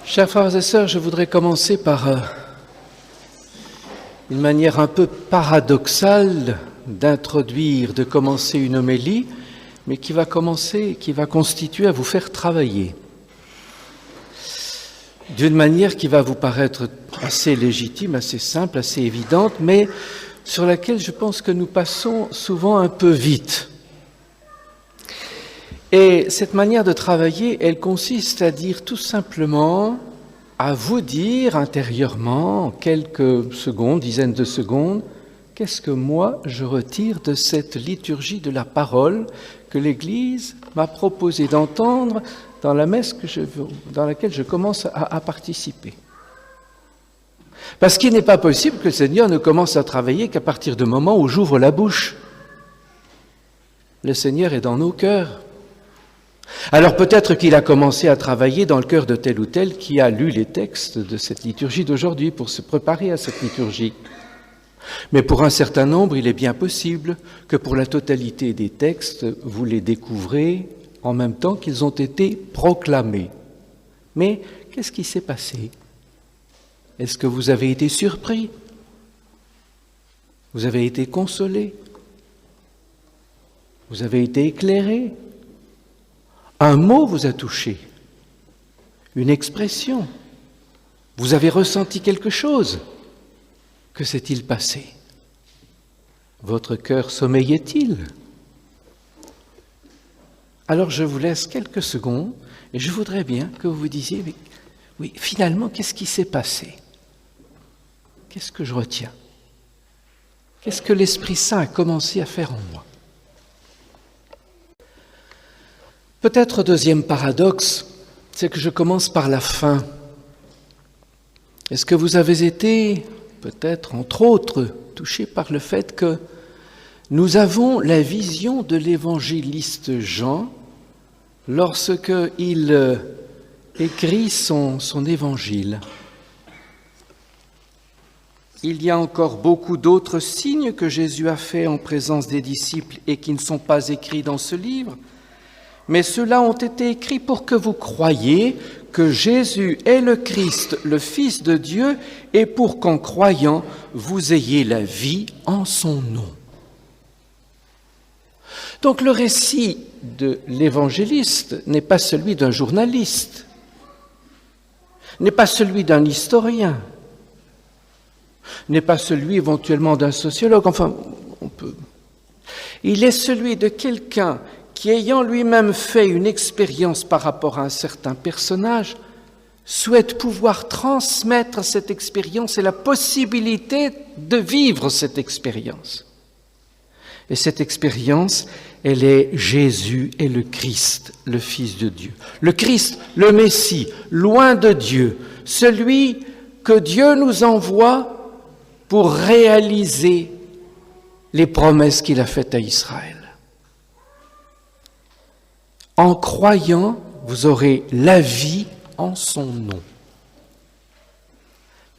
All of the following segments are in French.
Chers frères et sœurs, je voudrais commencer par une manière un peu paradoxale de commencer une homélie, mais qui va constituer à vous faire travailler. D'une manière qui va vous paraître assez légitime, assez simple, assez évidente, mais sur laquelle je pense que nous passons souvent un peu vite. Et cette manière de travailler, elle consiste à dire tout simplement, à vous dire intérieurement, en quelques secondes, dizaines de secondes, qu'est-ce que moi je retire de cette liturgie de la parole que l'Église m'a proposé d'entendre dans la messe dans laquelle je commence à participer. Parce qu'il n'est pas possible que le Seigneur ne commence à travailler qu'à partir du moment où j'ouvre la bouche. Le Seigneur est dans nos cœurs. Alors peut-être qu'il a commencé à travailler dans le cœur de tel ou tel qui a lu les textes de cette liturgie d'aujourd'hui pour se préparer à cette liturgie. Mais pour un certain nombre, il est bien possible que pour la totalité des textes, vous les découvrez en même temps qu'ils ont été proclamés. Mais qu'est-ce qui s'est passé? Est-ce que vous avez été surpris? Vous avez été consolé? Vous avez été éclairé? Un mot vous a touché, une expression. Vous avez ressenti quelque chose. Que s'est-il passé? Votre cœur sommeillait-il? Alors je vous laisse quelques secondes et je voudrais bien que vous vous disiez, mais, oui, finalement, qu'est-ce qui s'est passé? Qu'est-ce que je retiens? Qu'est-ce que l'Esprit Saint a commencé à faire en moi? Peut-être deuxième paradoxe, c'est que je commence par la fin. Est-ce que vous avez été, peut-être entre autres, touché par le fait que nous avons la vision de l'évangéliste Jean lorsqu'il écrit son évangile. Il y a encore beaucoup d'autres signes que Jésus a faits en présence des disciples et qui ne sont pas écrits dans ce livre. Mais ceux-là ont été écrits pour que vous croyiez que Jésus est le Christ, le Fils de Dieu, et pour qu'en croyant, vous ayez la vie en son nom. Donc le récit de l'évangéliste n'est pas celui d'un journaliste, n'est pas celui d'un historien, n'est pas celui éventuellement d'un sociologue, enfin, on peut. Il est celui de quelqu'un qui, ayant lui-même fait une expérience par rapport à un certain personnage, souhaite pouvoir transmettre cette expérience et la possibilité de vivre cette expérience. Et cette expérience, elle est Jésus est le Christ, le Fils de Dieu. Le Christ, le Messie, loin de Dieu, celui que Dieu nous envoie pour réaliser les promesses qu'il a faites à Israël. En croyant, vous aurez la vie en son nom.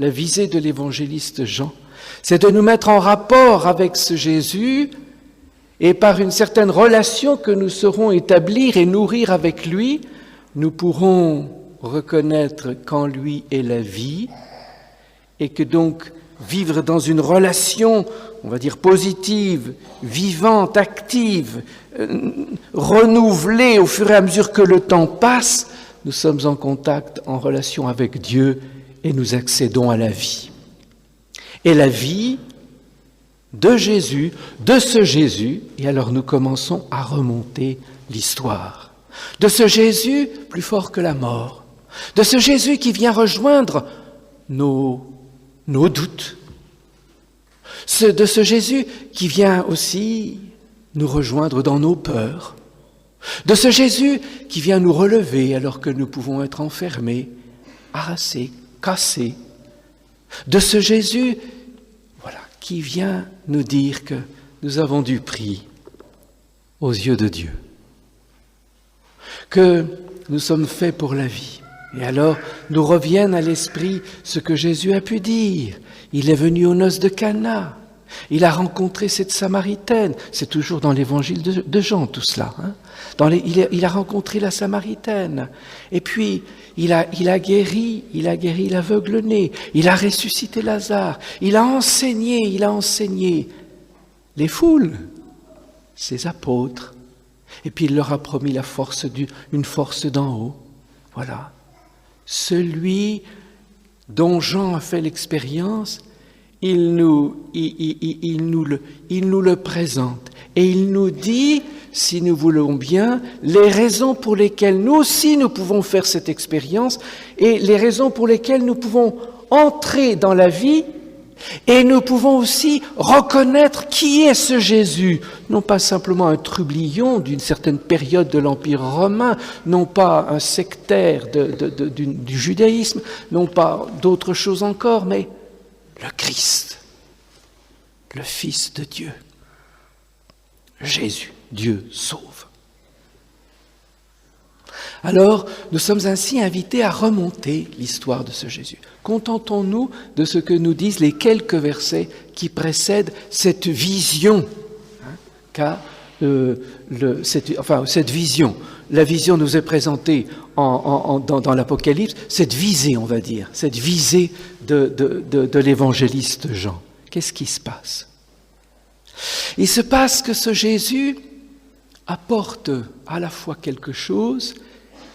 La visée de l'évangéliste Jean, c'est de nous mettre en rapport avec ce Jésus et par une certaine relation que nous saurons établir et nourrir avec lui, nous pourrons reconnaître qu'en lui est la vie et que donc vivre dans une relation, on va dire positive, vivante, active, renouvelée au fur et à mesure que le temps passe, nous sommes en contact, en relation avec Dieu et nous accédons à la vie. Et la vie de Jésus, de ce Jésus, et alors nous commençons à remonter l'histoire. De ce Jésus plus fort que la mort, de ce Jésus qui vient rejoindre nos doutes, de ce Jésus qui vient aussi nous rejoindre dans nos peurs, de ce Jésus qui vient nous relever alors que nous pouvons être enfermés, harassés, cassés, de ce Jésus qui vient nous dire que nous avons du prix aux yeux de Dieu, que nous sommes faits pour la vie. Et alors, nous reviennent à l'esprit ce que Jésus a pu dire. Il est venu aux noces de Cana. Il a rencontré cette Samaritaine, c'est toujours dans l'évangile de Jean tout cela. Hein. Il a rencontré la Samaritaine, et puis il a guéri l'aveugle-né, il a ressuscité Lazare, il a enseigné les foules, ses apôtres, et puis il leur a promis une force d'en haut. Voilà, celui dont Jean a fait l'expérience, il nous le présente et il nous dit, si nous voulons bien, les raisons pour lesquelles nous aussi nous pouvons faire cette expérience et les raisons pour lesquelles nous pouvons entrer dans la vie et nous pouvons aussi reconnaître qui est ce Jésus, non pas simplement un trublion d'une certaine période de l'Empire romain, non pas un sectaire du judaïsme, non pas d'autres choses encore, mais le Christ, le Fils de Dieu, Jésus, Dieu sauve. Alors, nous sommes ainsi invités à remonter l'histoire de ce Jésus. Contentons-nous de ce que nous disent les quelques versets qui précèdent cette vision cette vision. La vision nous est présentée dans l'Apocalypse, cette visée, on va dire, cette visée de l'évangéliste Jean. Qu'est-ce qui se passe? Il se passe que ce Jésus apporte à la fois quelque chose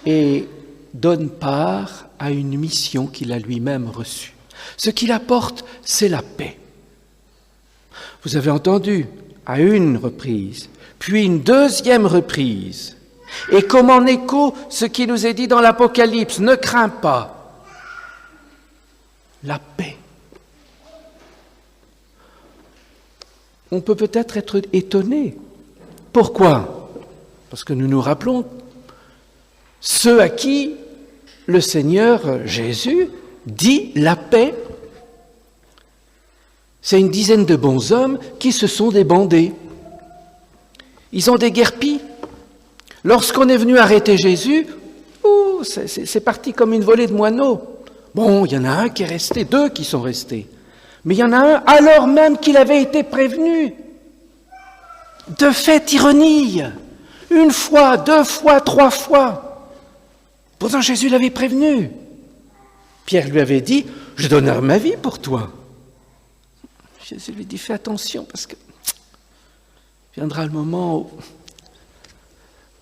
et donne part à une mission qu'il a lui-même reçue. Ce qu'il apporte, c'est la paix. Vous avez entendu à une reprise, puis une deuxième reprise, et comme en écho ce qui nous est dit dans l'Apocalypse, ne crains pas, la paix. On peut peut-être être étonné. Pourquoi? Parce que nous nous rappelons ceux à qui le Seigneur Jésus dit la paix. C'est une dizaine de bons hommes qui se sont débandés. Ils ont déguerpi. Lorsqu'on est venu arrêter Jésus, c'est parti comme une volée de moineaux. Bon, il y en a un qui est resté, deux qui sont restés. Mais il y en a un, alors même qu'il avait été prévenu. De fait, ironie. Une fois, deux fois, trois fois. Pourtant, Jésus l'avait prévenu. Pierre lui avait dit, je donnerai ma vie pour toi. Jésus lui dit, fais attention parce que viendra le moment où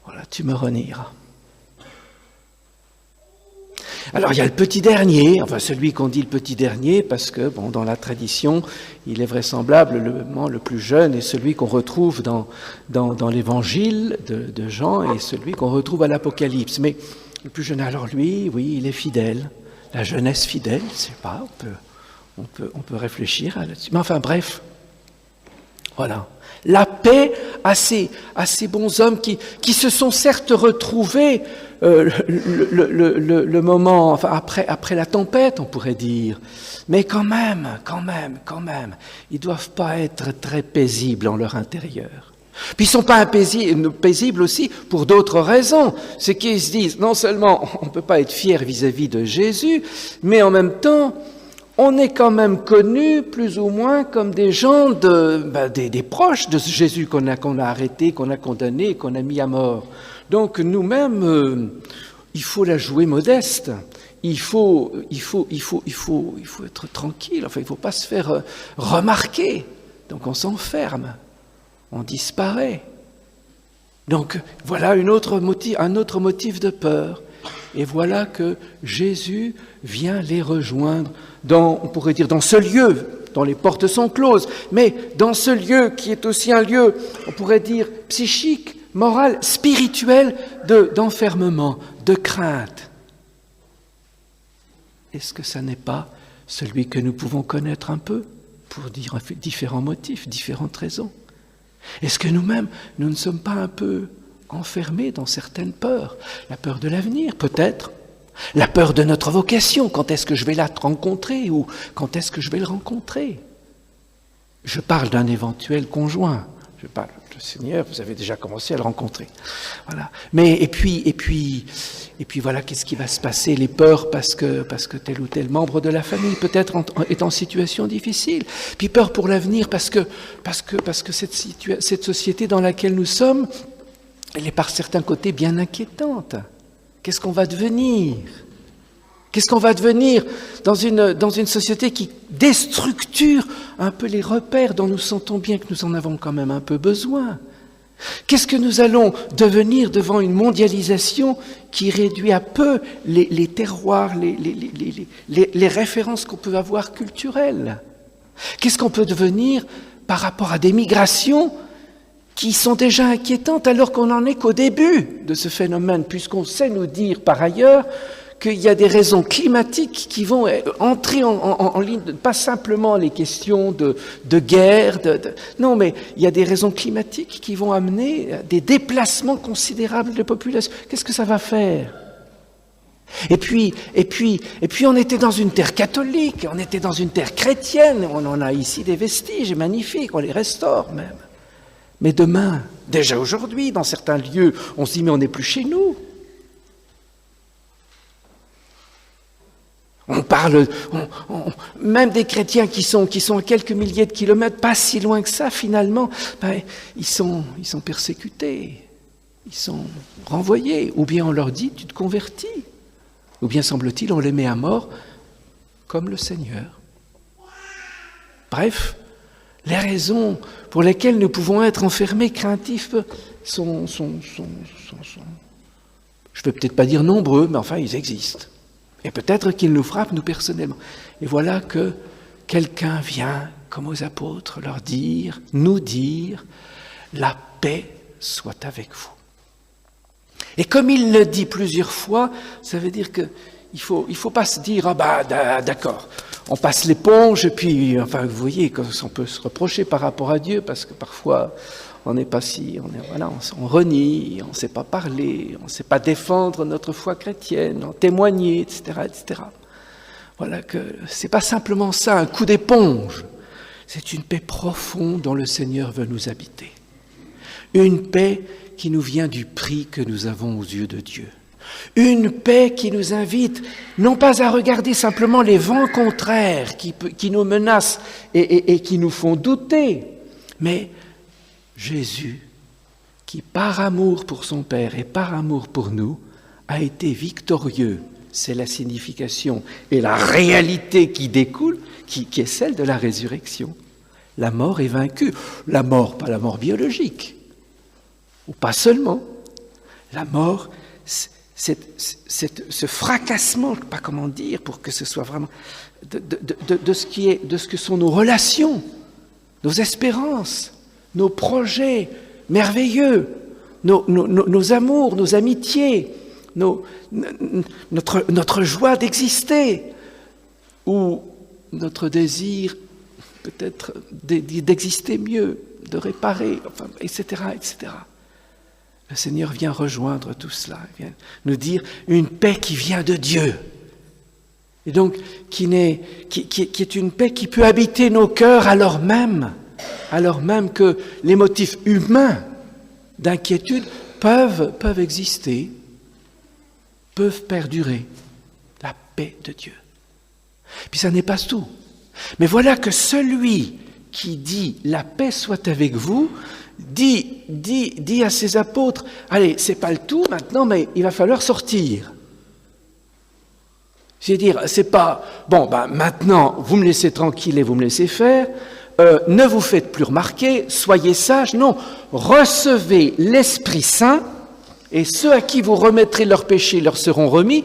voilà, tu me renieras. Alors il y a le petit dernier, enfin celui qu'on dit le petit dernier, parce que bon, dans la tradition, il est vraisemblablement le plus jeune et celui qu'on retrouve dans l'évangile de Jean et celui qu'on retrouve à l'Apocalypse. Mais le plus jeune, alors lui, oui, il est fidèle. La jeunesse fidèle, je ne sais pas, on peut réfléchir là-dessus. Mais enfin bref, voilà. La paix à ces bons hommes qui se sont certes retrouvés le moment, enfin après la tempête, on pourrait dire, mais quand même, ils ne doivent pas être très paisibles en leur intérieur. Puis ils ne sont pas paisibles aussi pour d'autres raisons. C'est qu'ils se disent, non seulement on ne peut pas être fier vis-à-vis de Jésus, mais en même temps, on est quand même connus plus ou moins comme des gens des proches de Jésus qu'on a arrêté, qu'on a condamné, qu'on a mis à mort. Donc nous-mêmes, il faut la jouer modeste. Il faut être tranquille. Enfin, il ne faut pas se faire remarquer. Donc on s'enferme, on disparaît. Donc voilà un autre motif de peur. Et voilà que Jésus vient les rejoindre on pourrait dire dans ce lieu, dont les portes sont closes, mais dans ce lieu qui est aussi un lieu, on pourrait dire, psychique, moral, spirituel, d'enfermement, de crainte. Est-ce que ça n'est pas celui que nous pouvons connaître un peu, pour dire différents motifs, différentes raisons? Est-ce que nous-mêmes, nous ne sommes pas un peu enfermés dans certaines peurs? La peur de l'avenir, peut-être. La peur de notre vocation, quand est-ce que je vais la rencontrer ou quand est-ce que je vais le rencontrer? Je parle d'un éventuel conjoint, Je parle le Seigneur, vous avez déjà commencé à le rencontrer. Voilà. Mais et puis voilà, qu'est-ce qui va se passer? Les peurs parce que tel ou tel membre de la famille peut-être est en situation difficile. Puis peur pour l'avenir parce que cette société dans laquelle nous sommes, elle est par certains côtés bien inquiétante. Qu'est-ce qu'on va devenir? Qu'est-ce qu'on va devenir dans une société qui déstructure un peu les repères dont nous sentons bien que nous en avons quand même un peu besoin? Qu'est-ce que nous allons devenir devant une mondialisation qui réduit à peu les terroirs, les références qu'on peut avoir culturelles? Qu'est-ce qu'on peut devenir par rapport à des migrations qui sont déjà inquiétantes alors qu'on n'en est qu'au début de ce phénomène, puisqu'on sait nous dire par ailleurs qu'il y a des raisons climatiques qui vont entrer en ligne, pas simplement les questions de guerre, non, mais il y a des raisons climatiques qui vont amener des déplacements considérables de population. Qu'est-ce que ça va faire? Et puis, on était dans une terre catholique, on était dans une terre chrétienne, on en a ici des vestiges magnifiques, on les restaure même. Mais demain, déjà aujourd'hui, dans certains lieux, on se dit mais on n'est plus chez nous. On parle, même des chrétiens qui sont à quelques milliers de kilomètres, pas si loin que ça finalement, ils sont persécutés, ils sont renvoyés. Ou bien on leur dit tu te convertis, ou bien semble-t-il on les met à mort comme le Seigneur. Bref, les raisons pour lesquelles nous pouvons être enfermés, craintifs, sont je ne vais peut-être pas dire nombreux, mais enfin ils existent. Et peut-être qu'il nous frappe, nous personnellement. Et voilà que quelqu'un vient, comme aux apôtres, nous dire, la paix soit avec vous. Et comme il le dit plusieurs fois, ça veut dire qu'il faut pas se dire, d'accord, on passe l'éponge, et puis, enfin, vous voyez, on peut se reprocher par rapport à Dieu, parce que parfois, on n'est pas si, on renie, on ne sait pas parler, on ne sait pas défendre notre foi chrétienne, en témoigner, etc., etc. Voilà que c'est pas simplement ça, un coup d'éponge. C'est une paix profonde dont le Seigneur veut nous habiter. Une paix qui nous vient du prix que nous avons aux yeux de Dieu. Une paix qui nous invite non pas à regarder simplement les vents contraires qui nous menacent et qui nous font douter, mais Jésus, qui par amour pour son Père et par amour pour nous, a été victorieux. C'est la signification et la réalité qui découle, qui est celle de la résurrection. La mort est vaincue. La mort, pas la mort biologique, ou pas seulement. La mort, ce fracassement, je ne sais pas comment dire, pour que ce soit vraiment de ce que sont nos relations, nos espérances, nos projets merveilleux, nos amours, nos amitiés, notre joie d'exister, ou notre désir peut-être d'exister mieux, de réparer, enfin, etc., etc. Le Seigneur vient rejoindre tout cela, il vient nous dire une paix qui vient de Dieu. Et donc, qui est une paix qui peut habiter nos cœurs alors même que les motifs humains d'inquiétude peuvent exister, peuvent perdurer. La paix de Dieu. Puis ça n'est pas tout. Mais voilà que celui qui dit « la paix soit avec vous », dit à ses apôtres « allez, c'est pas le tout maintenant, mais il va falloir sortir ». C'est-à-dire, c'est pas « bon, maintenant, vous me laissez tranquille et vous me laissez faire ». Ne vous faites plus remarquer, soyez sages, non, recevez l'Esprit Saint, et ceux à qui vous remettrez leurs péchés leur seront remis,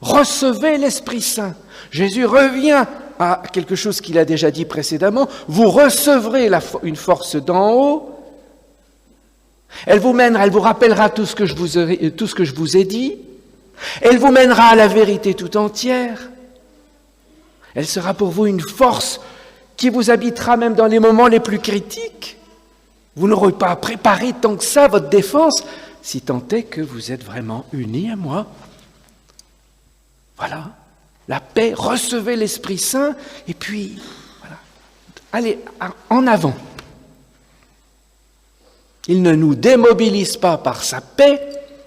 recevez l'Esprit Saint. Jésus revient à quelque chose qu'il a déjà dit précédemment, vous recevrez une force d'en haut, elle vous rappellera tout ce que je vous ai dit, elle vous mènera à la vérité tout entière, elle sera pour vous une force qui vous habitera même dans les moments les plus critiques. Vous n'aurez pas préparé tant que ça votre défense, si tant est que vous êtes vraiment unis à moi. Voilà, la paix, recevez l'Esprit Saint, et puis, voilà, allez, en avant. Il ne nous démobilise pas par sa paix,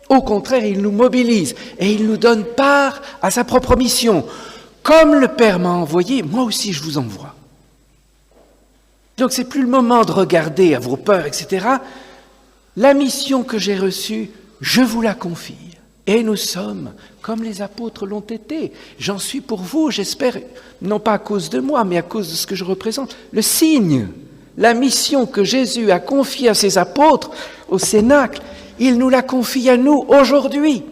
au contraire, il nous mobilise et il nous donne part à sa propre mission. Comme le Père m'a envoyé, moi aussi je vous envoie. Donc c'est plus le moment de regarder à vos peurs, etc. La mission que j'ai reçue, je vous la confie. Et nous sommes, comme les apôtres l'ont été. J'en suis pour vous, j'espère, non pas à cause de moi, mais à cause de ce que je représente, le signe. La mission que Jésus a confiée à ses apôtres au Cénacle, il nous la confie à nous aujourd'hui.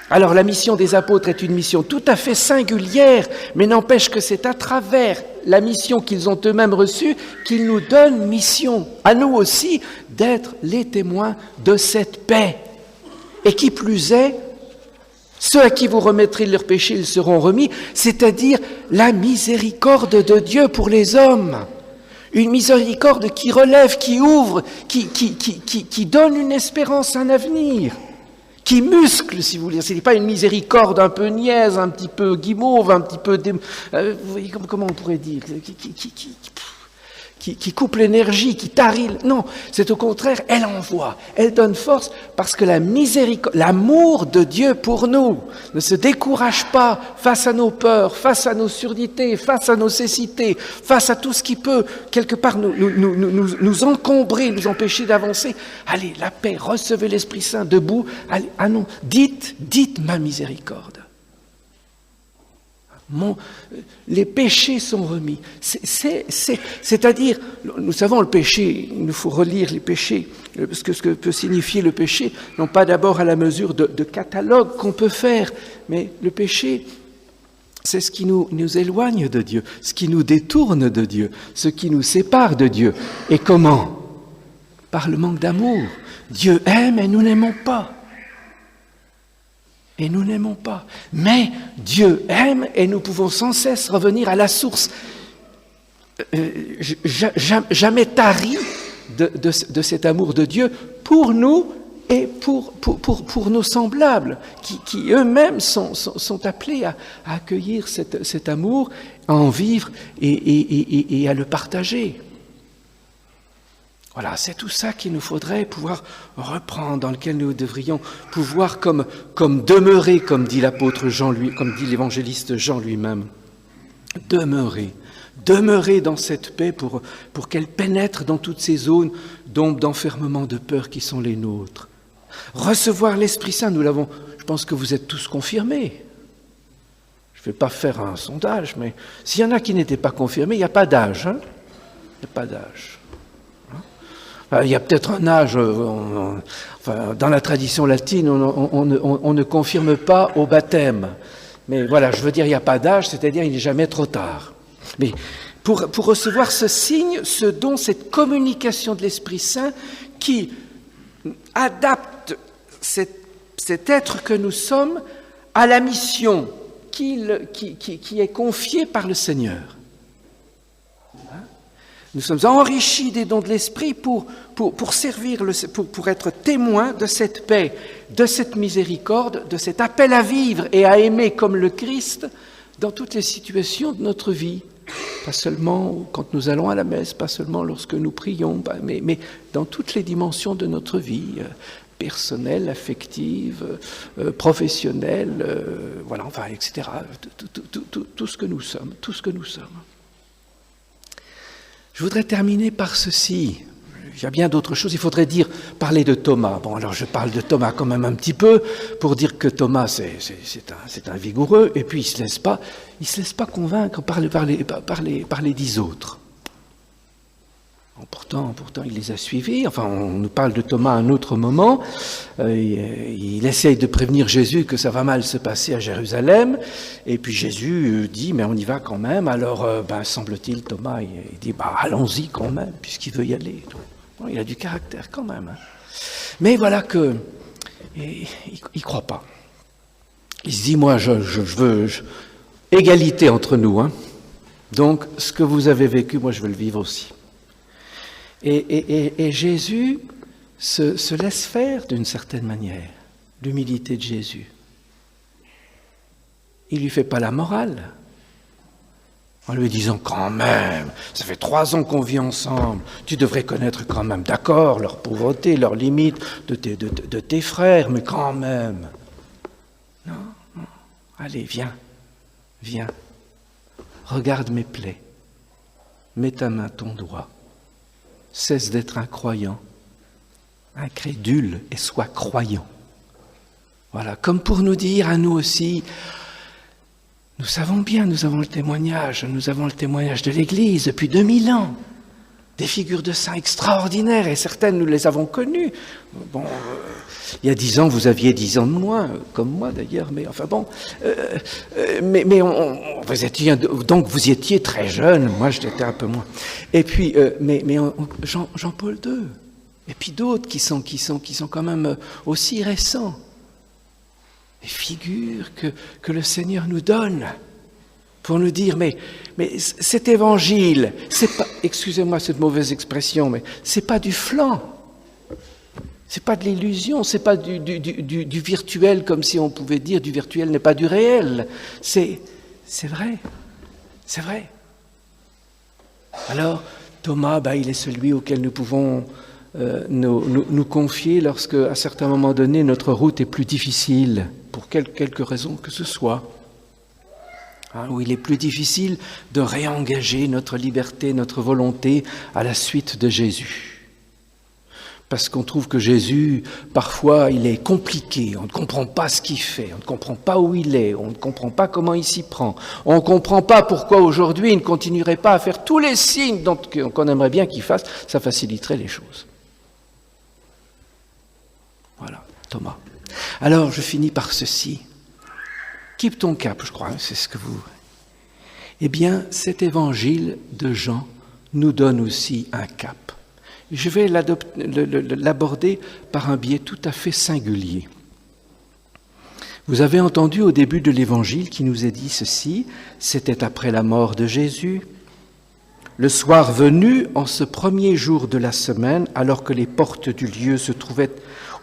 Alors la mission des apôtres est une mission tout à fait singulière, mais n'empêche que c'est à travers la mission qu'ils ont eux-mêmes reçue qu'ils nous donnent mission, à nous aussi, d'être les témoins de cette paix. Et qui plus est, ceux à qui vous remettrez leurs péchés, ils seront remis, c'est-à-dire la miséricorde de Dieu pour les hommes. Une miséricorde qui relève, qui ouvre, qui donne une espérance, un avenir, qui muscle, si vous voulez. Ce n'est pas une miséricorde un peu niaise, un petit peu guimauve, un petit peu... vous voyez, comment on pourrait dire qui coupe l'énergie, qui tarit. Non, c'est au contraire, elle envoie, elle donne force, parce que la miséricorde, l'amour de Dieu pour nous ne se décourage pas face à nos peurs, face à nos surdités, face à nos cécités, face à tout ce qui peut, quelque part, nous encombrer, nous empêcher d'avancer. Allez, la paix, recevez l'Esprit Saint debout. Allez, ah non, dites ma miséricorde. Les péchés sont remis. C'est-à-dire, nous savons le péché, il nous faut relire les péchés, ce que peut signifier le péché, non pas d'abord à la mesure de catalogue qu'on peut faire, mais le péché, c'est ce qui nous éloigne de Dieu, ce qui nous détourne de Dieu, ce qui nous sépare de Dieu. Et comment ? Par le manque d'amour. Dieu aime et nous n'aimons pas. Et nous n'aimons pas. Mais Dieu aime et nous pouvons sans cesse revenir à la source. Jamais tarie de cet amour de Dieu pour nous et pour nos semblables, qui eux-mêmes sont appelés à accueillir cet amour, à en vivre et à le partager. Voilà, c'est tout ça qu'il nous faudrait pouvoir reprendre, dans lequel nous devrions pouvoir comme demeurer, comme dit l'apôtre Jean, comme dit l'évangéliste Jean lui-même. Demeurer dans cette paix pour qu'elle pénètre dans toutes ces zones d'ombre, d'enfermement, de peur qui sont les nôtres. Recevoir l'Esprit Saint, je pense que vous êtes tous confirmés. Je ne vais pas faire un sondage, mais s'il y en a qui n'étaient pas confirmés, il n'y a pas d'âge. Hein, il n'y a pas d'âge. Il y a peut-être un âge, dans la tradition latine, on ne confirme pas au baptême. Mais voilà, je veux dire, il n'y a pas d'âge, c'est-à-dire il n'est jamais trop tard. Mais pour recevoir ce signe, ce don, cette communication de l'Esprit Saint qui adapte cet être que nous sommes à la mission qui est confiée par le Seigneur. Nous sommes enrichis des dons de l'Esprit pour servir, pour être témoins de cette paix, de cette miséricorde, de cet appel à vivre et à aimer comme le Christ dans toutes les situations de notre vie. Pas seulement quand nous allons à la messe, pas seulement lorsque nous prions, mais dans toutes les dimensions de notre vie, personnelle, affective, professionnelle, voilà, enfin, etc. Tout ce que nous sommes, tout ce que nous sommes. Je voudrais terminer par ceci. Il y a bien d'autres choses. Il faudrait parler de Thomas. Bon, alors je parle de Thomas quand même un petit peu pour dire que Thomas, c'est un vigoureux. Et puis il se laisse pas convaincre par les 10 autres. Pourtant, il les a suivis. Enfin, on nous parle de Thomas à un autre moment. Il essaye de prévenir Jésus que ça va mal se passer à Jérusalem. Et puis Jésus dit, mais on y va quand même. Alors, semble-t-il, Thomas, il dit, allons-y quand même, puisqu'il veut y aller. Bon, il a du caractère quand même. Hein. Mais voilà que il croit pas. Il se dit, moi, je veux égalité entre nous. Hein. Donc, ce que vous avez vécu, moi, je veux le vivre aussi. Et Jésus se laisse faire d'une certaine manière, l'humilité de Jésus. Il ne lui fait pas la morale. en lui disant quand même, ça fait 3 ans qu'on vit ensemble, tu devrais connaître quand même, d'accord, leur pauvreté, leurs limites de tes frères, mais quand même. Non, non, allez, viens, regarde mes plaies, mets ta main, ton doigt, cesse d'être incroyant, incrédule et sois croyant. Voilà, comme pour nous dire à nous aussi, nous savons bien, nous avons le témoignage de l'Église depuis 2000 ans, des figures de saints extraordinaires, et certaines nous les avons connues. Bon, il y a 10 ans, vous aviez 10 ans de moins, comme moi d'ailleurs, mais enfin bon, donc vous étiez très jeune, moi j'étais un peu moins. Et puis, Jean-Paul II, et puis d'autres qui sont quand même aussi récents. Les figures que le Seigneur nous donne pour nous dire, mais cet évangile, c'est pas, excusez-moi cette mauvaise expression, mais c'est pas du flan, c'est pas de l'illusion, c'est pas du virtuel, comme si on pouvait dire du virtuel n'est pas du réel. C'est vrai. Alors, Thomas, il est celui auquel nous pouvons nous confier lorsque, à certains moments donnés, notre route est plus difficile, pour quelque raison que ce soit, où il est plus difficile de réengager notre liberté, notre volonté à la suite de Jésus. Parce qu'on trouve que Jésus, parfois, il est compliqué, on ne comprend pas ce qu'il fait, on ne comprend pas où il est, on ne comprend pas comment il s'y prend, on ne comprend pas pourquoi aujourd'hui il ne continuerait pas à faire tous les signes qu'on aimerait bien qu'il fasse, ça faciliterait les choses. Voilà, Thomas. Alors, je finis par ceci. Keep ton cap, je crois, c'est ce que vous... Eh bien, cet évangile de Jean nous donne aussi un cap. Je vais l'aborder par un biais tout à fait singulier. Vous avez entendu au début de l'évangile qui nous est dit ceci, c'était après la mort de Jésus. Le soir venu, en ce premier jour de la semaine, alors que les portes du lieu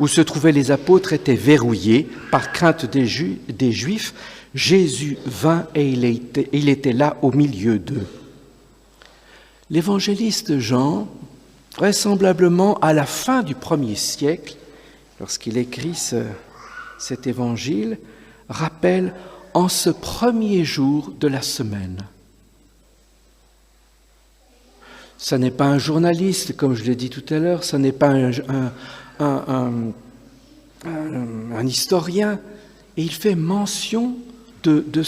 où se trouvaient les apôtres étaient verrouillées par crainte des Juifs, Jésus vint et il était là au milieu d'eux. L'évangéliste Jean, vraisemblablement à la fin du 1er siècle, lorsqu'il écrit cet évangile, rappelle en ce premier jour de la semaine. Ce n'est pas un journaliste, comme je l'ai dit tout à l'heure, ce n'est pas un historien, et il fait mention de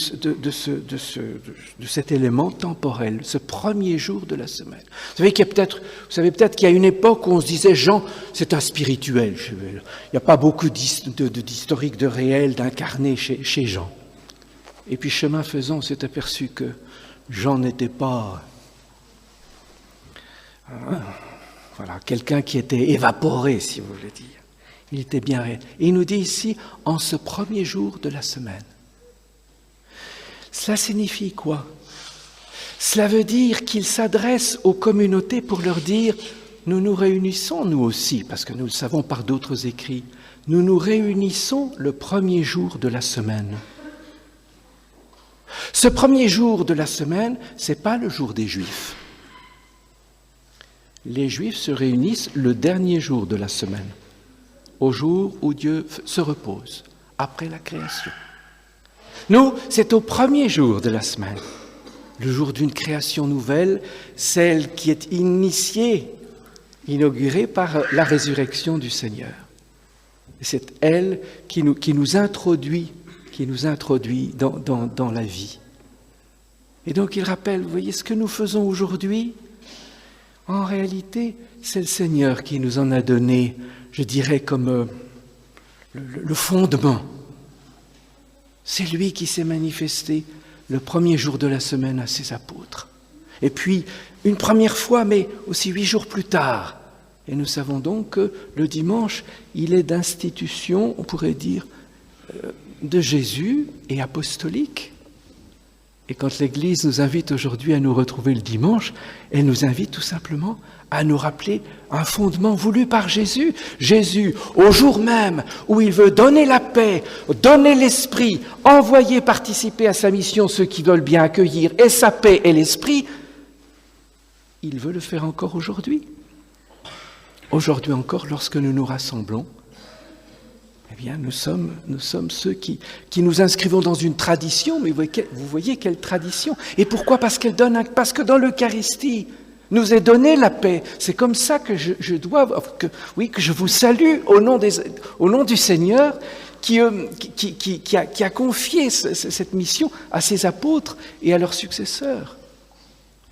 cet élément temporel, ce premier jour de la semaine. Vous savez peut-être qu'il y a une époque où on se disait Jean, c'est un spirituel. Il n'y a pas beaucoup d'historique, de réel, d'incarné chez Jean. Et puis chemin faisant, on s'est aperçu que Jean n'était pas quelqu'un qui était évaporé, si vous voulez dire. Il était bien réel. Et il nous dit ici, en ce premier jour de la semaine. Cela signifie quoi? Cela veut dire qu'il s'adresse aux communautés pour leur dire « Nous nous réunissons, nous aussi, parce que nous le savons par d'autres écrits, nous nous réunissons le premier jour de la semaine. » Ce premier jour de la semaine, ce n'est pas le jour des Juifs. Les Juifs se réunissent le dernier jour de la semaine, au jour où Dieu se repose, après la création. Nous, c'est au premier jour de la semaine, le jour d'une création nouvelle, celle qui est inaugurée par la résurrection du Seigneur. Et c'est elle qui nous introduit dans la vie. Et donc il rappelle, vous voyez, ce que nous faisons aujourd'hui, en réalité, c'est le Seigneur qui nous en a donné, je dirais, comme le fondement. C'est lui qui s'est manifesté le premier jour de la semaine à ses apôtres. Et puis, une première fois, mais aussi 8 jours plus tard. Et nous savons donc que le dimanche, il est d'institution, on pourrait dire, de Jésus et apostolique. Et quand l'Église nous invite aujourd'hui à nous retrouver le dimanche, elle nous invite tout simplement à nous rappeler un fondement voulu par Jésus. Jésus, au jour même où il veut donner la paix, donner l'esprit, envoyer participer à sa mission ceux qui veulent bien accueillir et sa paix et l'esprit, il veut le faire encore aujourd'hui. Aujourd'hui encore, lorsque nous nous rassemblons, eh bien, nous sommes ceux qui nous inscrivons dans une tradition, mais vous voyez quelle tradition. Et pourquoi ? Parce que dans l'Eucharistie, nous est donnée la paix. C'est comme ça que que je vous salue au nom du Seigneur qui a confié cette mission à ses apôtres et à leurs successeurs.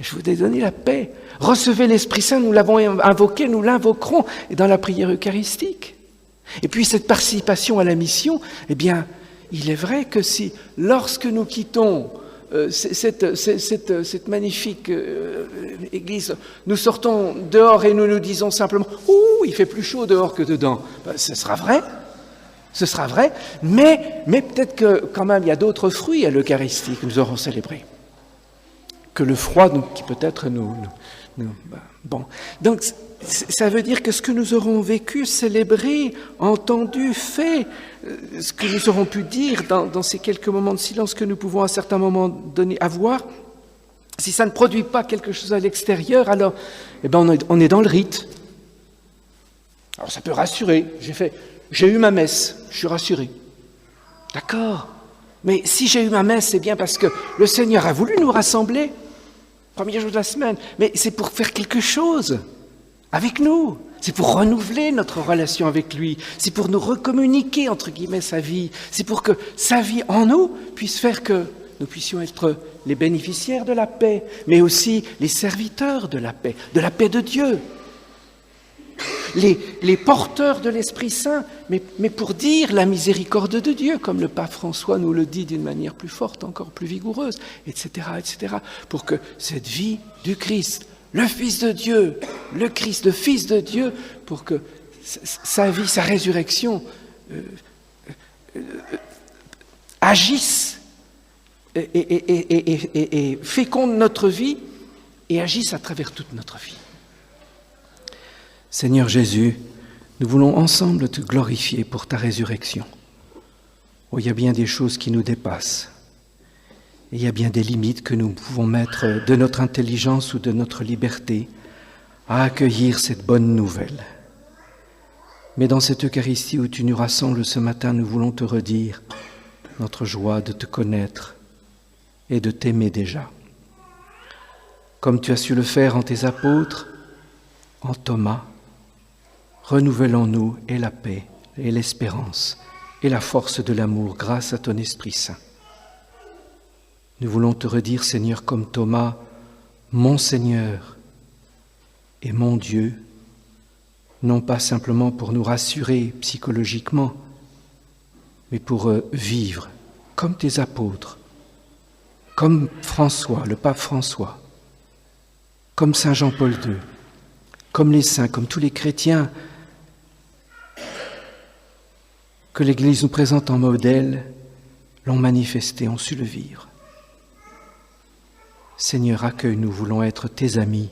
Je vous ai donné la paix. Recevez l'Esprit Saint, nous l'avons invoqué, nous l'invoquerons dans la prière eucharistique. Et puis cette participation à la mission, eh bien, il est vrai que si, lorsque nous quittons cette magnifique église, nous sortons dehors et nous nous disons simplement « Ouh, il fait plus chaud dehors que dedans », ce sera vrai, mais peut-être que quand même il y a d'autres fruits à l'Eucharistie que nous aurons célébrés, que le froid qui peut-être nous bon. Donc, ça veut dire que ce que nous aurons vécu, célébré, entendu, fait, ce que nous aurons pu dire dans ces quelques moments de silence que nous pouvons à certains moments donnés avoir, si ça ne produit pas quelque chose à l'extérieur, alors on est dans le rite. Alors ça peut rassurer. J'ai eu ma messe, je suis rassuré. D'accord. Mais si j'ai eu ma messe, c'est bien parce que le Seigneur a voulu nous rassembler, premier jour de la semaine, mais c'est pour faire quelque chose avec nous. C'est pour renouveler notre relation avec lui. C'est pour nous recommuniquer, entre guillemets, sa vie. C'est pour que sa vie en nous puisse faire que nous puissions être les bénéficiaires de la paix, mais aussi les serviteurs de la paix de Dieu. Les porteurs de l'Esprit Saint, mais pour dire la miséricorde de Dieu, comme le pape François nous le dit d'une manière plus forte, encore plus vigoureuse, etc., pour que cette vie du Christ, le Fils de Dieu, le Christ, le Fils de Dieu, pour que sa vie, sa résurrection agisse et féconde notre vie et agisse à travers toute notre vie. Seigneur Jésus, nous voulons ensemble te glorifier pour ta résurrection. Oh, il y a bien des choses qui nous dépassent. Et il y a bien des limites que nous pouvons mettre de notre intelligence ou de notre liberté à accueillir cette bonne nouvelle. Mais dans cette Eucharistie où tu nous rassembles ce matin, nous voulons te redire notre joie de te connaître et de t'aimer déjà. Comme tu as su le faire en tes apôtres, en Thomas, renouvelons-nous et la paix et l'espérance et la force de l'amour grâce à ton Esprit Saint. Nous voulons te redire, Seigneur, comme Thomas, mon Seigneur et mon Dieu, non pas simplement pour nous rassurer psychologiquement, mais pour vivre comme tes apôtres, comme François, le pape François, comme Saint Jean-Paul II, comme les saints, comme tous les chrétiens que l'Église nous présente en modèle, l'ont manifesté, ont su le vivre. Seigneur, accueille-nous, voulons être tes amis.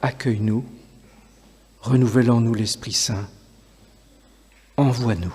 Accueille-nous, renouvelons-nous l'Esprit Saint. Envoie-nous.